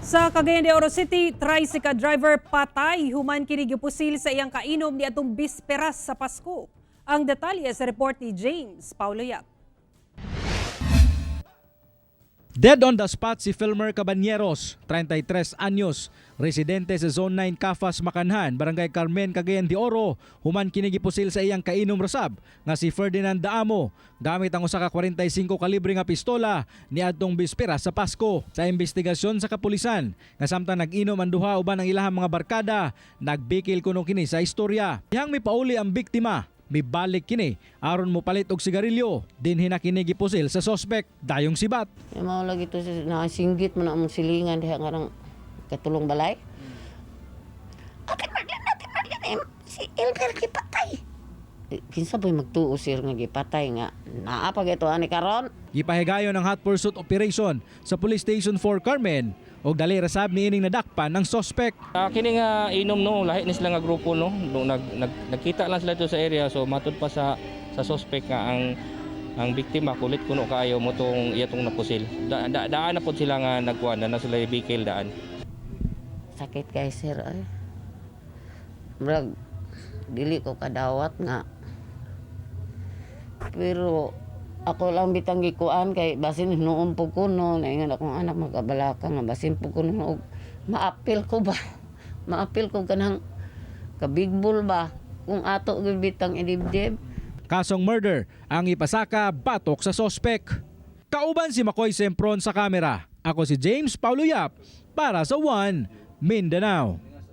Sa Cagayan de Oro City, tricycle driver patay human kini gipusil sa iyang kainom ni atong bisperas sa Pasko. Ang detalye sa report ni James Paulo Yap. Dead on the spot si Filmer Cabañeros, 33 anyos, residente sa Zone 9 Cafas, Makanhan, Barangay Carmen, Cagayan de Oro, human kini gipusil sa iyang kainom rasab nga si Ferdinand Daamo gamit ang usa ka 45 kalibre nga pistola niadtong bispera sa Pasko. Sa investigasyon sa kapulisan, nga samtang nag-inom ang duha uban ang ilahang mga barkada, nagbikil kuno kini sa istorya. Dihang mipauli ang biktima, mibalik kini aron mo palit og sigarilyo, dinhi na kini gipusil sa suspect dayong sibat. Mao lagi to nakasinggit man ang silingan diha ngarang katulong balay. Atin man si Elmer gipatay. Kinsa boy magtuo sir nga gipatay nga naa pa gito ani karon. Gipahigayon ang hot pursuit operation sa Police Station 4 Carmen og dali rasab niining nadakpan ng suspect. Kini nga inom no, lahi ni sila nga grupo no. Nagkita lang sila dito sa area so matud pa sa suspect nga ang biktima kulit kuno kaayo mo tong iyatong napusil. Daan na pod sila nga nagkuan na sila ibikil daan. Sakit kay sir ay. Murag dili ko kadawat nga. Pero ako lang bitang gikuan kay basin noon po ko no naingon akong anak magabalaka nga basin po ko no maapil ko ba maapil ko kanang kabigbol ba kung ato gyud bitang idibdib. Kasong murder ang ipasaka batok sa suspect. Kauban si Makoy Sempron sa kamera. Ako si James Paulo Yap para sa One Mindanao.